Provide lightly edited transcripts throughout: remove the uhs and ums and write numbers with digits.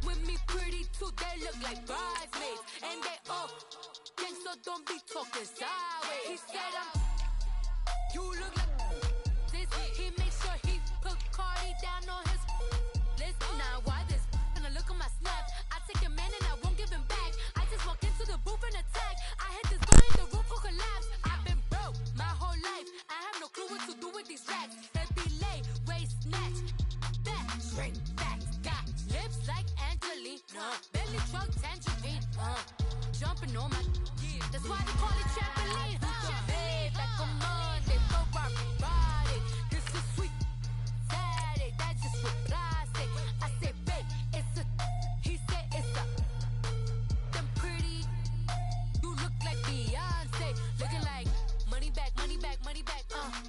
with me pretty too, they look like bridesmaids. And they all think so, don't be talking sideways. He said you look like this. He makes sure he put Cardi down on his list. Now why this? Gonna look at my snap. I take a man and I won't give him back. I just walk into the booth and attack. I hit this gun in the roof will collapse. I've been broke my whole life. I have no clue what to do with these racks. Heavy lay, waist snatch, back, shrink back. Got lips like Angelina, belly truck tangerine. Jumping on my, that's why they call it trampoline. Babe, like a Monday, for our body. This is sweet Saturday, that's just with plastic. I say, babe, it's a, he said it's a, them pretty, you look like Beyonce. Looking like money back, money back, money back,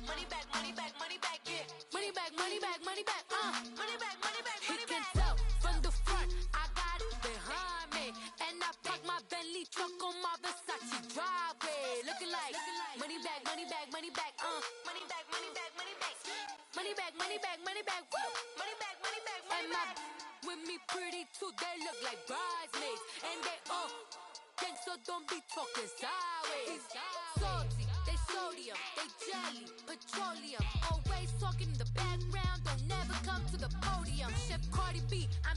money back, money back, money back, yeah. Money back, money back, money back, money back, money back, money back. He can tell from the front, I got it behind me. And I park my Bentley truck on my Versace driveway. Looking like money back, money back, money back, money back, money back, money back. Money back, money back, money back, woo. Money back, money back, money back. With me pretty too, they look like bridesmaids. And they all think so, don't be talking sideways. Salty, they sodium, they jelly, petroleum. Always talking in the background, don't never come to the podium. Chef Cardi B, I'm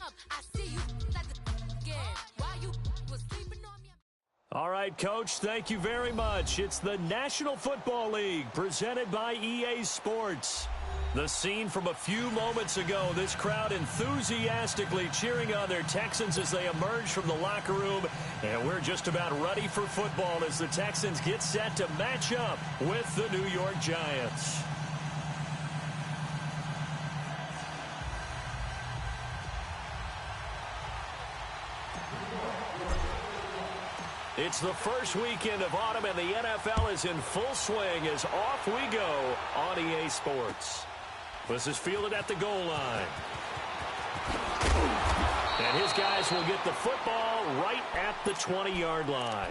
up, I see you like the again. Why you was sleeping on me? All right, Coach, thank you very much. It's the National Football League presented by EA Sports. The scene from a few moments ago, this crowd enthusiastically cheering on their Texans as they emerge from the locker room. And we're just about ready for football as the Texans get set to match up with the New York Giants. It's the first weekend of autumn, and the NFL is in full swing as off we go on EA Sports. This is fielded at the goal line. And his guys will get the football right at the 20-yard line.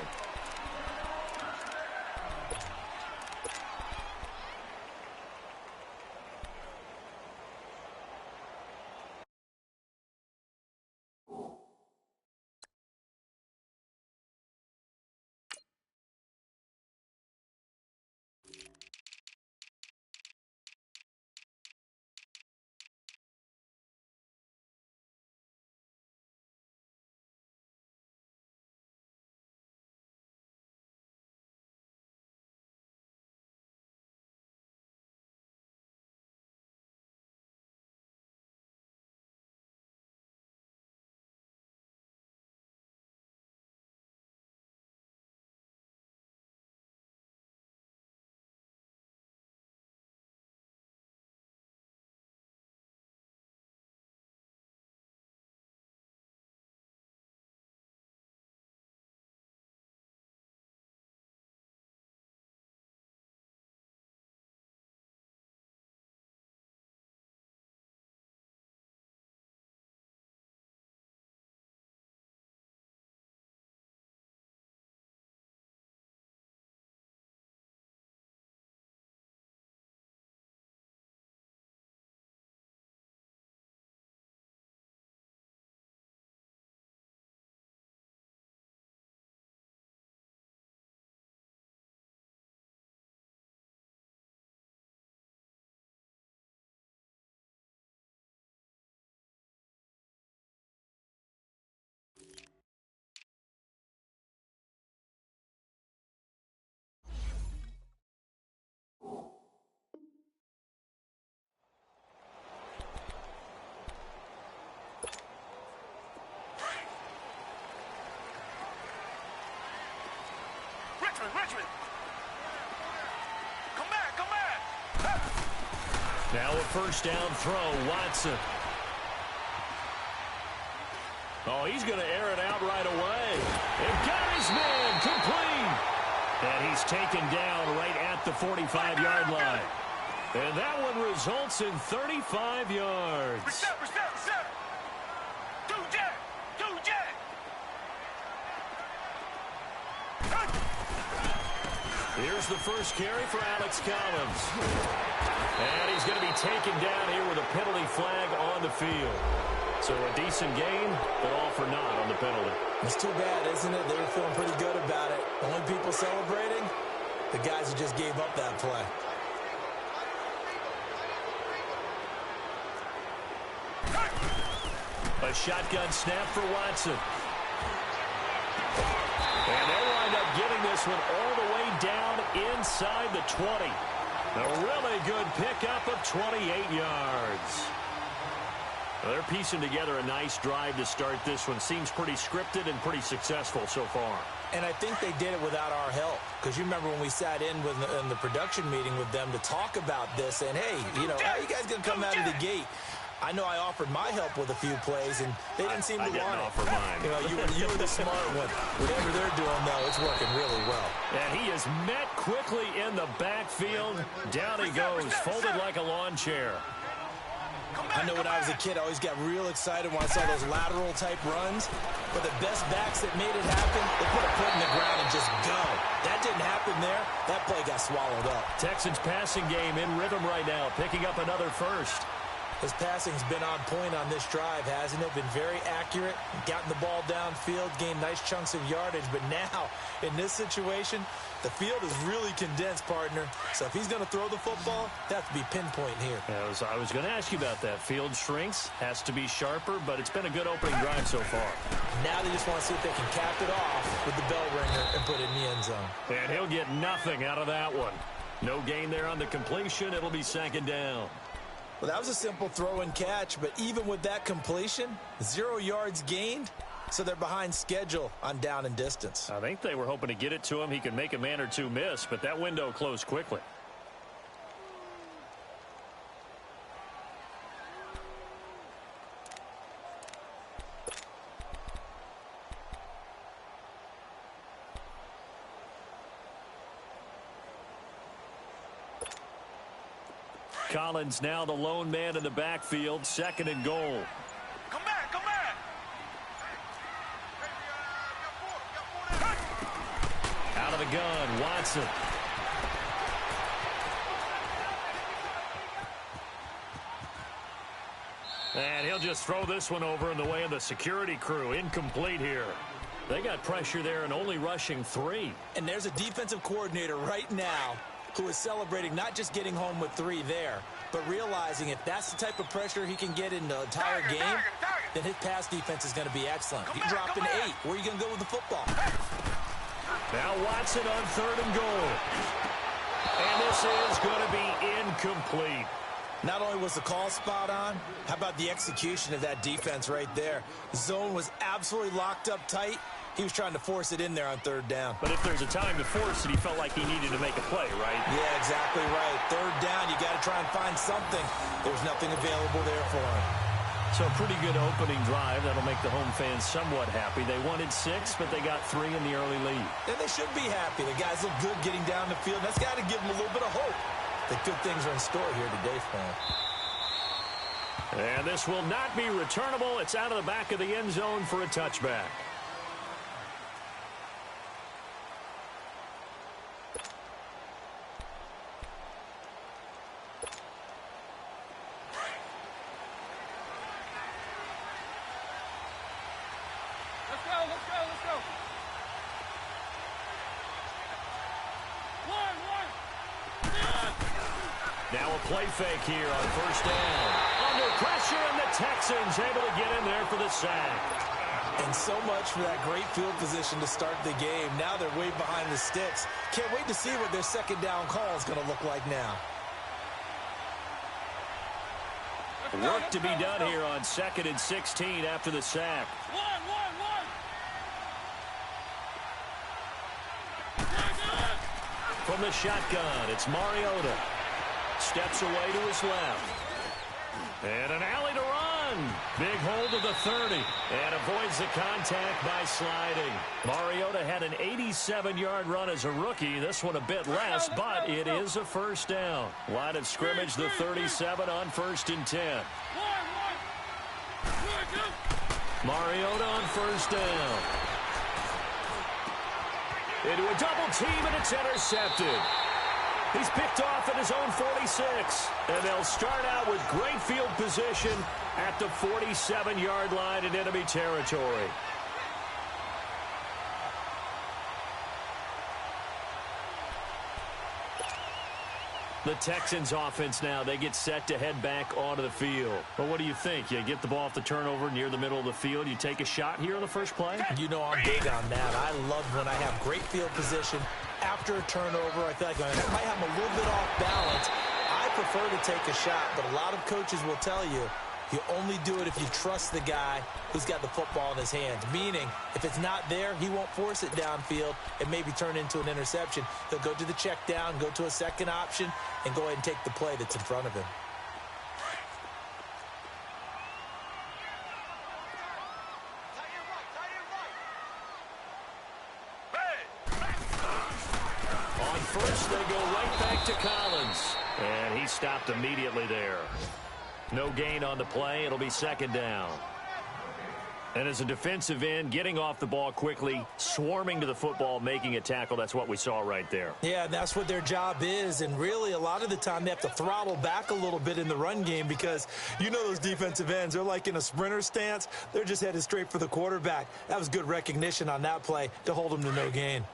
Richmond! Come back! Now a first down throw, Watson. Oh, he's going to air it out right away. And got his man complete. And he's taken down right at the 45-yard line. And that one results in 35 yards. Reset. Two jet. Here's the first carry for Alex Collins. And he's going to be taken down here with a penalty flag on the field. So a decent gain, but all for naught on the penalty. It's too bad, isn't it? They were feeling pretty good about it. The only people celebrating, the guys who just gave up that play. A shotgun snap for Watson. And they'll wind up getting this one all the way down inside the 20. A really good pickup of 28 yards. Well, they're piecing together a nice drive to start this one. Seems pretty scripted and pretty successful so far. And I think they did it without our help. Because you remember when we sat in the production meeting with them to talk about this. And, hey, you know, how are you guys going to come out of the gate? I know I offered my help with a few plays, and they didn't seem to want it. I didn't offer mine. You know, you were the smart one. Whatever they're doing, though, it's working really well. And he is met quickly in the backfield. Down he goes, folded like a lawn chair. I know when I was a kid, I always got real excited when I saw those lateral-type runs. But the best backs that made it happen, they put a foot in the ground and just go. That didn't happen there. That play got swallowed up. Texans passing game in rhythm right now, picking up another first. His passing's been on point on this drive, hasn't it? Been very accurate, gotten the ball downfield, gained nice chunks of yardage. But now, in this situation, the field is really condensed, partner. So if he's going to throw the football, that has to be pinpoint here. I was going to ask you about that. Field shrinks, has to be sharper, but it's been a good opening drive so far. Now they just want to see if they can cap it off with the bell ringer and put it in the end zone. And he'll get nothing out of that one. No gain there on the completion. It'll be second down. Well, that was a simple throw and catch, but even with that completion, 0 yards gained, so they're behind schedule on down and distance. I think they were hoping to get it to him. He could make a man or two miss, but that window closed quickly. Collins now the lone man in the backfield, 2nd and goal. Come back, come back. Out of the gun, Watson. And he'll just throw this one over in the way of the security crew. Incomplete here. They got pressure there and only rushing 3. And there's a defensive coordinator right now who is celebrating not just getting home with 3 there, but realizing if that's the type of pressure he can get in the entire game, then his pass defense is going to be excellent. He dropped an 8. Where are you going to go with the football? Now Watson on 3rd and goal. And this is going to be incomplete. Not only was the call spot on, how about the execution of that defense right there? The zone was absolutely locked up tight. He was trying to force it in there on 3rd down. But if there's a time to force it, he felt like he needed to make a play, right? Yeah, exactly right. 3rd down, you got to try and find something. There's nothing available there for him. So a pretty good opening drive. That'll make the home fans somewhat happy. They wanted 6, but they got 3 in the early lead. And they should be happy. The guys look good getting down the field. That's got to give them a little bit of hope that good things are in store here today for them. And this will not be returnable. It's out of the back of the end zone for a touchback. Now a play fake here on 1st down. Under pressure, and the Texans able to get in there for the sack. And so much for that great field position to start the game. Now they're way behind the sticks. Can't wait to see what their 2nd down call is going to look like now. Work to be done here on 2nd and 16 after the sack. From the shotgun, it's Mariota. Steps away to his left. And an alley to run. Big hold of the 30. And avoids the contact by sliding. Mariota had an 87-yard run as a rookie. This one a bit less, but it is a 1st down. Line of scrimmage, the 37 on 1st and 10. Mariota on 1st down. Into a double team, and it's intercepted. He's picked off at his own 46. And they'll start out with great field position at the 47-yard line in enemy territory. The Texans offense now, they get set to head back onto the field. But what do you think? You get the ball off the turnover near the middle of the field. You take a shot here on the first play? You know I'm big on that. I love when I have great field position after a turnover. I feel like I might have a little bit off balance. I prefer to take a shot, but a lot of coaches will tell you only do it if you trust the guy who's got the football in his hands. Meaning, if it's not there, he won't force it downfield and maybe turn into an interception. He'll go to the check down, go to a second option, and go ahead and take the play that's in front of him. On first, they go right back to Collins. And he stopped immediately there. No gain on the play. It'll be second down. And as a defensive end, getting off the ball quickly, swarming to the football, making a tackle, that's what we saw right there. Yeah, that's what their job is. And really, a lot of the time, they have to throttle back a little bit in the run game because you know those defensive ends, they're like in a sprinter stance. They're just headed straight for the quarterback. That was good recognition on that play to hold them to no gain.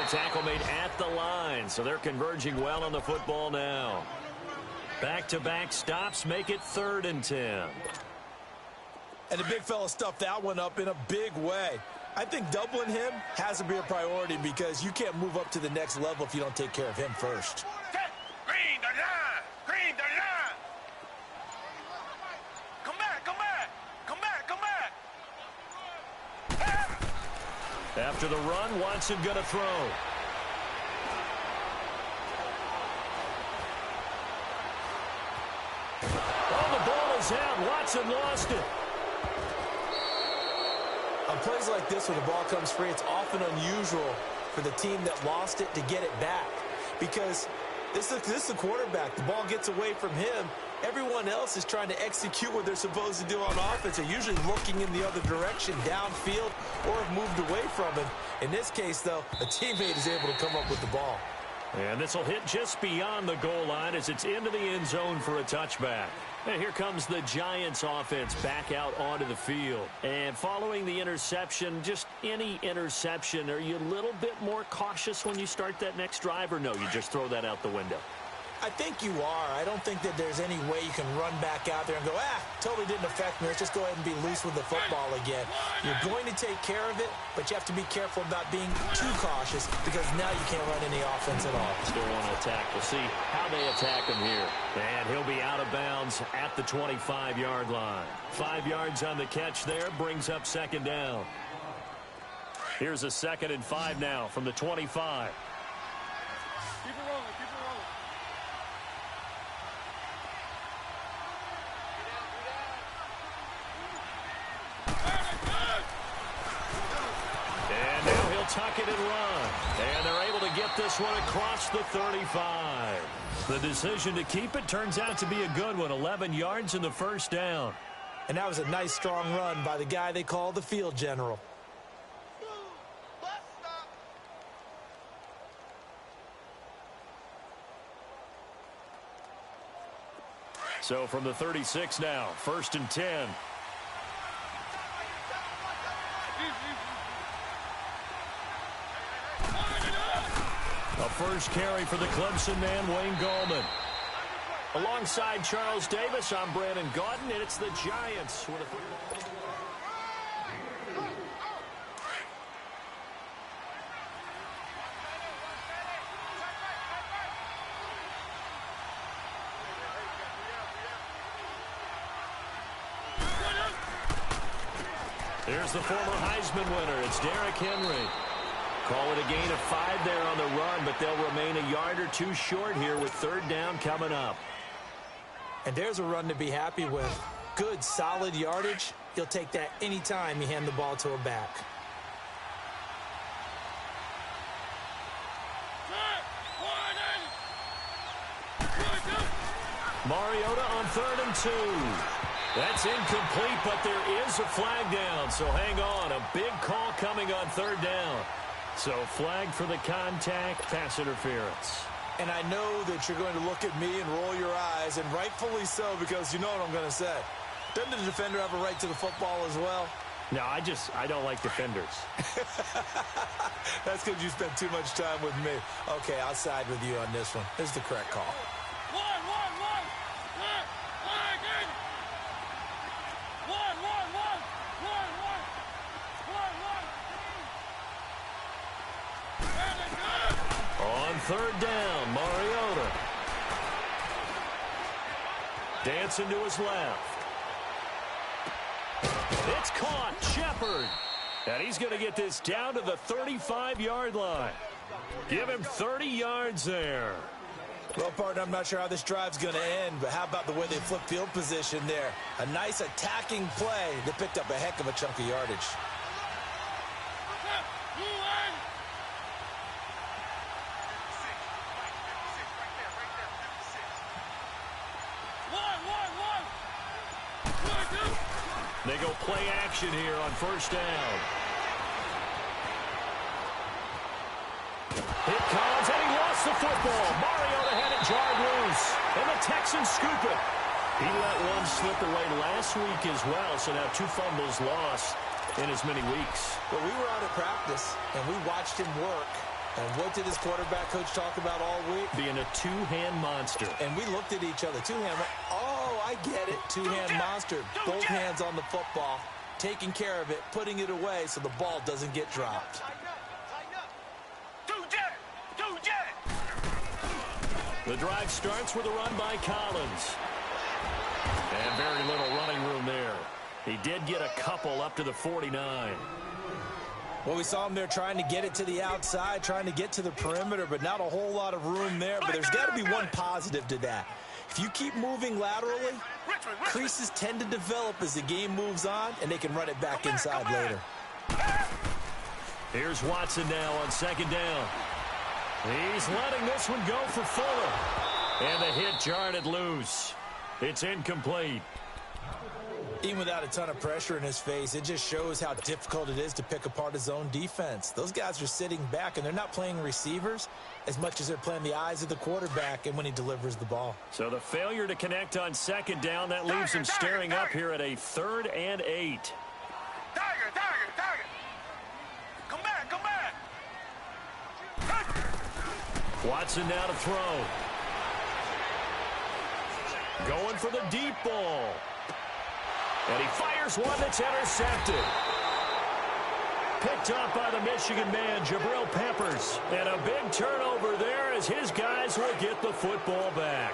Tackle made at the line, so they're converging well on the football now. Back-to-back stops make it 3rd and 10. And the big fella stuffed that one up in a big way. I think doubling him has to be a priority because you can't move up to the next level if you don't take care of him first. Green the line! Green the line! Come back, come back! Come back, come back! After the run, Watson going to throw. Oh, the ball is out. Watson lost it. On plays like this, when the ball comes free, it's often unusual for the team that lost it to get it back. Because this is the quarterback. The ball gets away from him. Everyone else is trying to execute what they're supposed to do on offense. They're usually looking in the other direction, downfield, or have moved away from him. In this case, though, a teammate is able to come up with the ball. And this will hit just beyond the goal line as it's into the end zone for a touchback. And here comes the Giants offense back out onto the field. And following the interception, just any interception, are you a little bit more cautious when you start that next drive, or no, you just throw that out the window? I think you are. I don't think that there's any way you can run back out there and go, totally didn't affect me. Let's just go ahead and be loose with the football again. You're going to take care of it, but you have to be careful about being too cautious because now you can't run any offense at all. Still want to attack. We'll see how they attack him here. And he'll be out of bounds at the 25-yard line. 5 yards on the catch there, brings up second down. Here's a 2nd and 5 now from the 25. Keep it rolling, keep it rolling. And now he'll tuck it and run. And they're able to get this one across the 35. The decision to keep it turns out to be a good one. 11 yards in the first down. And that was a nice, strong run by the guy they call the field general. So from the 36 now, 1st and 10. A first carry for the Clemson man, Wayne Gallman. Alongside Charles Davis, I'm Brandon Gaudin, and it's the Giants with a football. Here's the former Heisman winner. It's Derrick Henry. Call it a gain of 5 there on the run, but they'll remain a yard or two short here with 3rd down coming up. And there's a run to be happy with. Good, solid yardage. He'll take that anytime you hand the ball to a back. Mariota on 3rd and 2. That's incomplete, but there is a flag down, so hang on. A big call coming on 3rd down. So flag for the contact, pass interference. And I know that you're going to look at me and roll your eyes, and rightfully so, because you know what I'm going to say. Doesn't the defender have a right to the football as well? No, I don't like defenders. That's because you spent too much time with me. Okay, I'll side with you on this one. This is the correct call. On 3rd down, Mariota. Dancing to his left. It's caught. Shepard. And he's going to get this down to the 35-yard line. Give him 30 yards there. Well, partner, I'm not sure how this drive's going to end, but how about the way they flip field position there? A nice attacking play. They picked up a heck of a chunk of yardage. They go play action here on 1st down. Here comes, and he lost the football. Mariota had it jarred loose, and the Texans scoop it. He let one slip away last week as well, so now 2 fumbles lost in as many weeks. Well, we were out of practice, and we watched him work. And what did his quarterback coach talk about all week? Being a 2-hand monster. And we looked at each other. 2-hand. Oh, I get it. 2-hand monster. Both hands on the football, taking care of it, putting it away so the ball doesn't get dropped. The drive starts with a run by Collins. And very little running room there. He did get a couple up to the 49. Well, we saw him there trying to get it to the outside, trying to get to the perimeter, but not a whole lot of room there. But there's got to be one positive to that. If you keep moving laterally, creases tend to develop as the game moves on, and they can run it back inside later. Here's Watson now on 2nd down. He's letting this one go for Fuller. And the hit jarred it loose. It's incomplete. Even without a ton of pressure in his face, it just shows how difficult it is to pick apart his own defense. Those guys are sitting back, and they're not playing receivers as much as they're playing the eyes of the quarterback and when he delivers the ball. So the failure to connect on 2nd down, that leaves him staring up here at a 3rd and 8. Tiger. Come back. Watson now to throw. Going for the deep ball. And he fires one that's intercepted. Picked up by the Michigan man, Jabril Peppers. And a big turnover there as his guys will get the football back.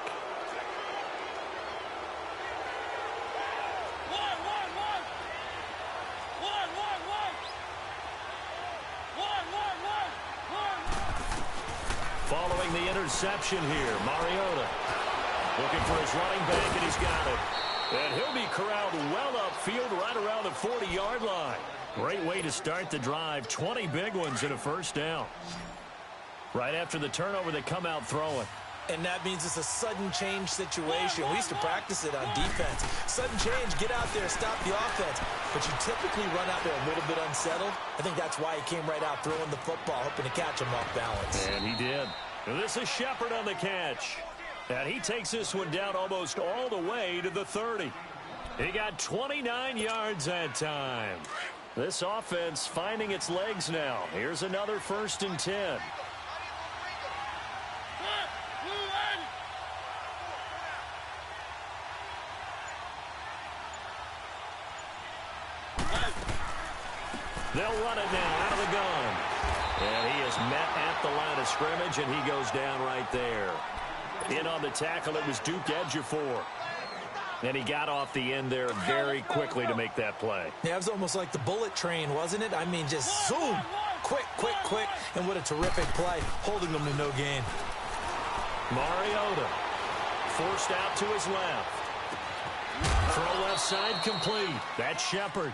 Following the interception here, Mariota looking for his running back, and he's got it. And he'll be corralled well upfield right around the 40-yard line. Great way to start the drive. 20 big ones in a 1st down. Right after the turnover, they come out throwing. And that means it's a sudden change situation. We used to practice it on defense. Sudden change, get out there, stop the offense. But you typically run out there a little bit unsettled. I think that's why he came right out throwing the football, hoping to catch him off balance. And he did. And this is Shepard on the catch. And he takes this one down almost all the way to the 30. He got 29 yards that time. This offense finding its legs now. Here's another 1st and 10. They'll run it now out of the gun. And he is met at the line of scrimmage, and he goes down right there. In on the tackle, it was Duke Ejiofor. And he got off the end there very quickly to make that play. Yeah, it was almost like the bullet train, wasn't it? I mean, just zoom. Quick. And what a terrific play, holding them to no gain. Mariota forced out to his left. Throw left side complete. That's Shepard.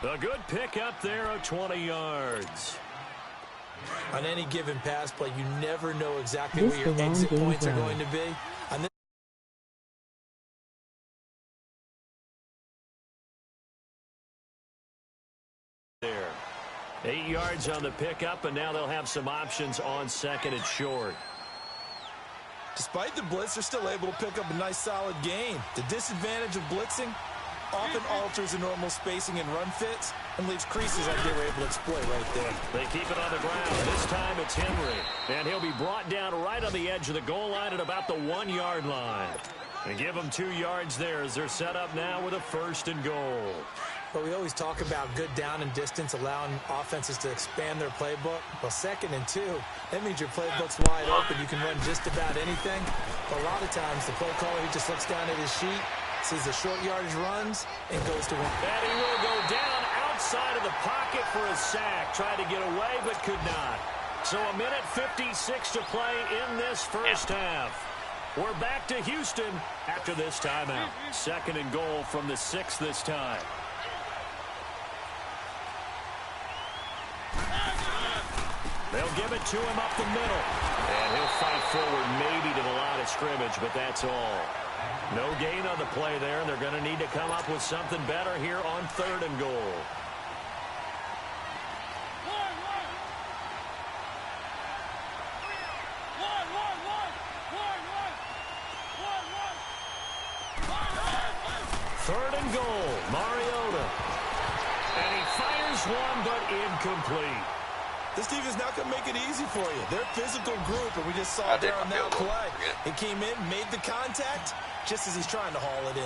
A good pick up there of 20 yards. On any given pass play, you never know exactly where your exit points are going to be. 8 yards on the pickup, and now they'll have some options on second and short. Despite the blitz, they're still able to pick up a nice solid gain. The disadvantage of blitzing often alters the normal spacing and run fits and leaves creases like they were able to exploit right there. They keep it on the ground. This time it's Henry. And he'll be brought down right on the edge of the goal line at about the 1-yard line. And give them 2 yards there as they're set up now with a 1st and goal. But we always talk about good down and distance, allowing offenses to expand their playbook. Well, 2nd and 2, that means your playbook's wide open. You can run just about anything. But a lot of times, the play caller, he just looks down at his sheet, sees the short yardage runs, and goes to win. And he will go down outside of the pocket for a sack. Tried to get away, but could not. So a minute 56 to play in this first half. We're back to Houston after this timeout. 2nd and goal from the 6 this time. They'll give it to him up the middle. And he'll fight forward maybe to the line of scrimmage, but that's all. No gain on the play there, and they're going to need to come up with something better here on 3rd and goal. Third and goal, Mariota. And he fires one, but incomplete. This defense not going to make it easy for you. They're a physical group, and we just saw it there on that play. He came in, made the contact, just as he's trying to haul it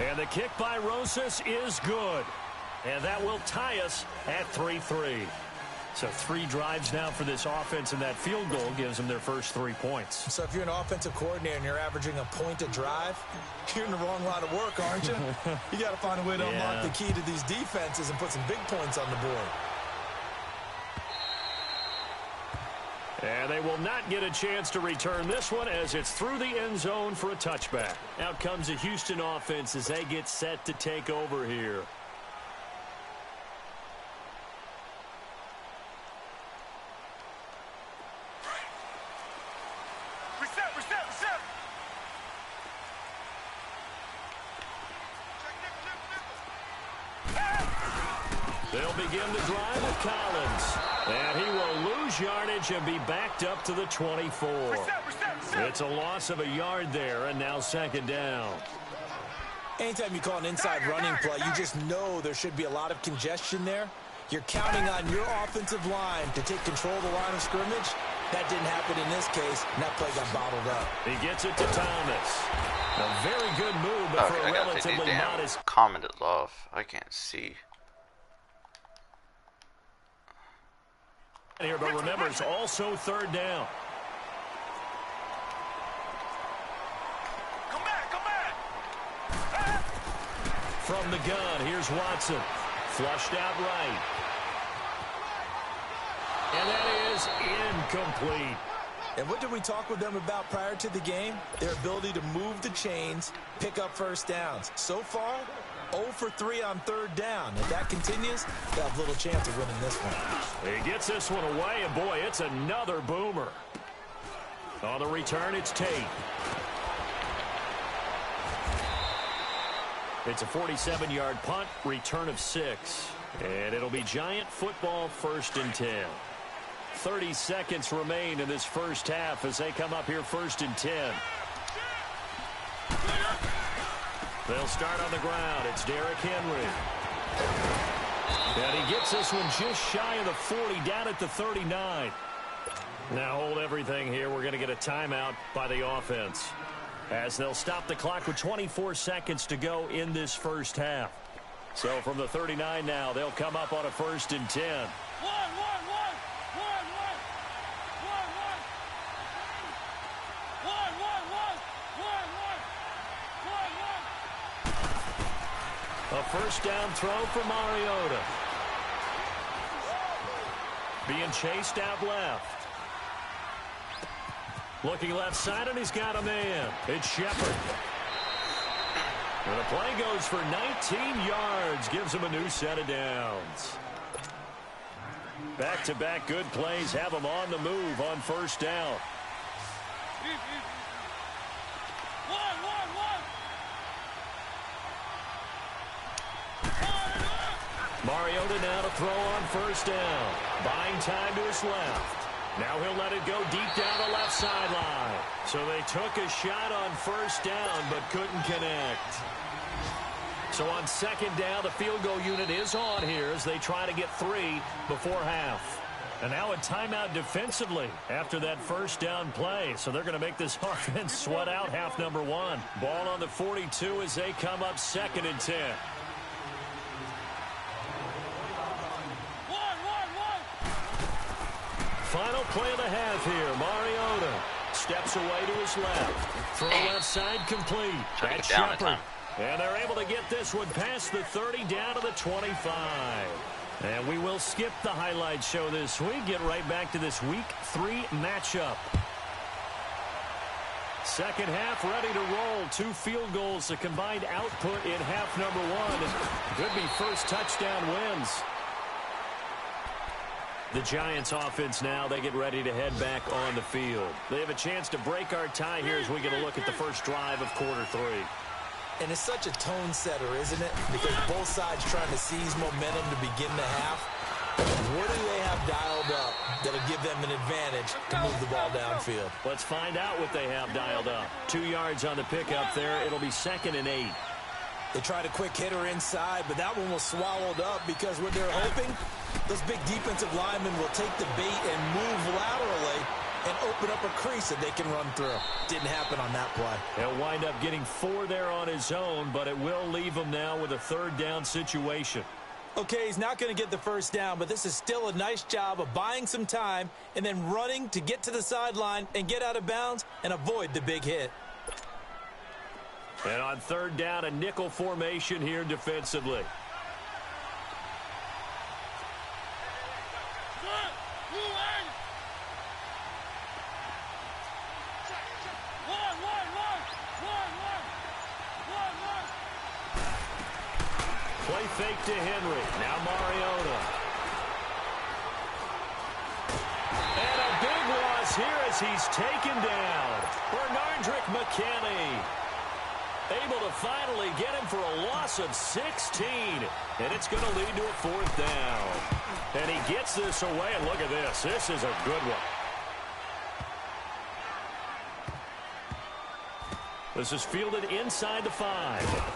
in. And the kick by Rosas is good. And that will tie us at 3-3. So 3 drives now for this offense, and that field goal gives them their first 3 points. So if you're an offensive coordinator and you're averaging a point a drive, you're in the wrong line of work, aren't you? You got to find a way to unlock the key to these defenses and put some big points on the board. And they will not get a chance to return this one as it's through the end zone for a touchback. Out comes the Houston offense as they get set to take over here. Reset. They'll begin the drive with Collins. And he will lose yardage and be backed up to the 24. It's a loss of a yard there, and now 2nd down. Anytime you call an inside running play, you just know there should be a lot of congestion there. You're counting on your offensive line to take control of the line of scrimmage. That didn't happen in this case, and that play got bottled up. He gets it to Thomas. A very good move, but for a relatively modest... Commented love. I can't see. Here, but remember, it's also 3rd down. Come back. From the gun, here's Watson. Flushed out right. And that is incomplete. And what did we talk with them about prior to the game? Their ability to move the chains, pick up first downs. So far, 0 for 3 on 3rd down. If that continues, they'll have little chance of winning this one. He gets this one away, and boy, it's another boomer. On the return, it's Tate. It's a 47-yard punt, return of 6. And it'll be Giant football, 1st and 10. 30 seconds remain in this first half as they come up here 1st and 10. They'll start on the ground. It's Derrick Henry. And he gets this one just shy of the 40, down at the 39. Now hold everything here. We're going to get a timeout by the offense, as they'll stop the clock with 24 seconds to go in this first half. So from the 39 now, they'll come up on a 1st and 10. A first down throw for Mariota. Being chased out left. Looking left side, and he's got a man. It's Shepard. And the play goes for 19 yards. Gives him a new set of downs. Back-to-back good plays have him on the move on first down. Mariota now to throw on first down. Buying time to his left. Now he'll let it go deep down the left sideline. So they took a shot on first down but couldn't connect. So on second down, the field goal unit is on here as they try to get 3 before half. And now a timeout defensively after that first down play. So they're going to make this offense sweat out half number 1. Ball on the 42 as they come up 2nd and 10. Final play of the half here. Mariota steps away to his left. Throw left side complete. That's Shepard. And they're able to get this one past the 30 down to the 25. And we will skip the highlight show this week. Get right back to this Week 3 matchup. Second half ready to roll. 2 field goals, the combined output in half number 1. Could be first touchdown wins. The Giants offense now, they get ready to head back on the field. They have a chance to break our tie here as we get a look at the first drive of quarter 3. And it's such a tone setter, isn't it? Because both sides trying to seize momentum to begin the half. What do they have dialed up that'll give them an advantage to move the ball downfield? Let's find out what they have dialed up. 2 yards on the pickup there. It'll be 2nd and 8. They tried a quick hitter inside, but that one was swallowed up because what they're hoping, those big defensive linemen will take the bait and move laterally and open up a crease that they can run through. Didn't happen on that play. He'll wind up getting 4 there on his own, but it will leave him now with a 3rd down situation. Okay, he's not going to get the first down, but this is still a nice job of buying some time and then running to get to the sideline and get out of bounds and avoid the big hit. And on 3rd down, a nickel formation here defensively. Play fake to Henry. Now Mariota. And a big loss here as he's taken down. Bernardrick McKinney able to finally get him for a loss of 16. And it's going to lead to a 4th down. And he gets this away. And look at this. This is a good one. This is fielded inside the 5.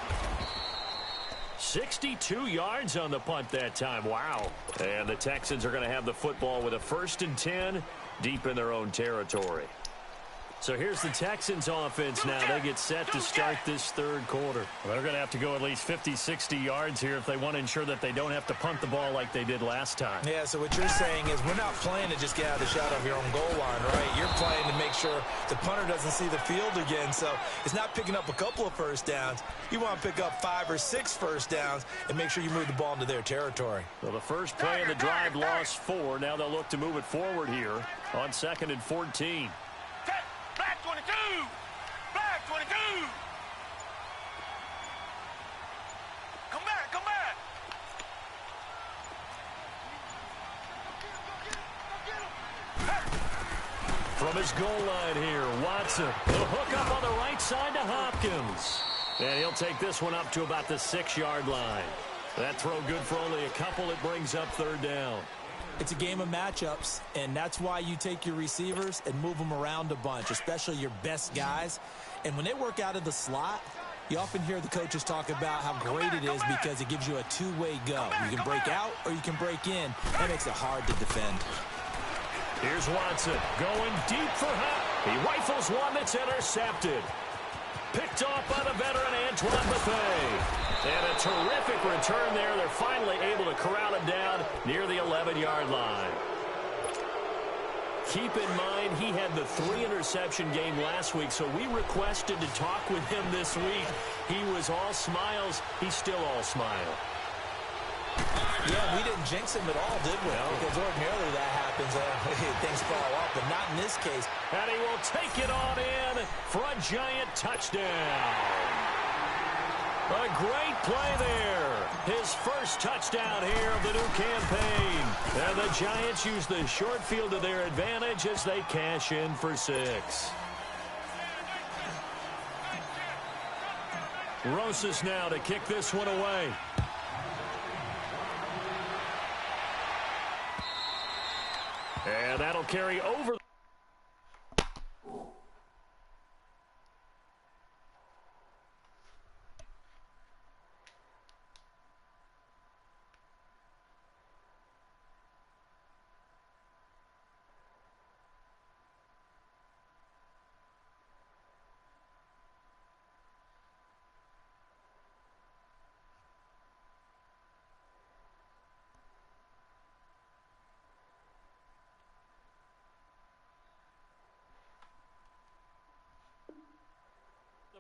62 yards on the punt that time. Wow. And the Texans are going to have the football with a 1st and 10 deep in their own territory. So here's the Texans offense now. They get set to start this 3rd quarter. Well, they're going to have to go at least 50, 60 yards here if they want to ensure that they don't have to punt the ball like they did last time. Yeah, so what you're saying is we're not playing to just get out of the shot of your own goal line, right? You're playing to make sure the punter doesn't see the field again. So it's not picking up a couple of first downs. You want to pick up 5 or 6 first downs and make sure you move the ball into their territory. Well, the first play of the drive lost 4. Now they'll look to move it forward here on 2nd and 14. Black 22! Black 22! Come back, come back! From his goal line here, Watson. The hook up on the right side to Hopkins. And he'll take this one up to about the 6-yard line. That throw good for only a couple. It brings up 3rd down. It's a game of matchups, and that's why you take your receivers and move them around a bunch, especially your best guys. And when they work out of the slot, you often hear the coaches talk about how great it is because it gives you a 2-way go. You can break out or you can break in. That makes it hard to defend. Here's Watson going deep for Hop. He rifles one that's intercepted. Picked off by the veteran Antoine Bethea. And a terrific return there. They're finally able to corral him down near the 11-yard line. Keep in mind, he had the 3-interception game last week, so we requested to talk with him this week. He was all smiles. He's still all smile. Yeah, we didn't jinx him at all, did we? No. Because ordinarily that happens. Things fall off, but not in this case. And he will take it on in for a giant touchdown. A great play there. His first touchdown here of the new campaign. And the Giants use the short field to their advantage as they cash in for 6. Rosas now to kick this one away. And that'll carry over.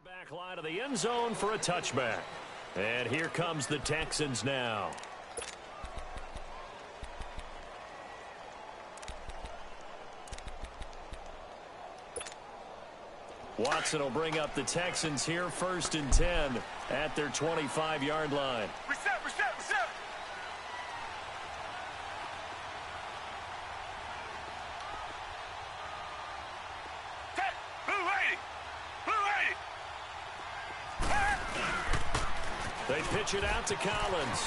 Back line of the end zone for a touchback. And here comes the Texans now. Watson will bring up the Texans here, 1st and 10 at their 25-yard line. Reset. They pitch it out to Collins.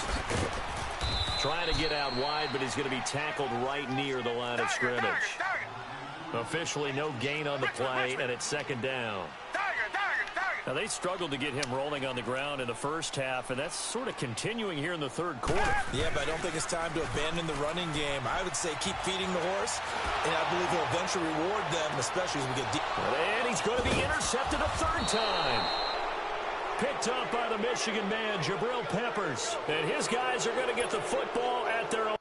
Trying to get out wide, but he's going to be tackled right near the line of scrimmage. Officially no gain on the play, and it's 2nd down. Now, they struggled to get him rolling on the ground in the first half, and that's sort of continuing here in the 3rd quarter. Yeah, but I don't think it's time to abandon the running game. I would say keep feeding the horse, and I believe he'll eventually reward them, especially as we get deep. And he's going to be intercepted a 3rd time. Picked up by the Michigan man, Jabril Peppers. And his guys are going to get the football at their own.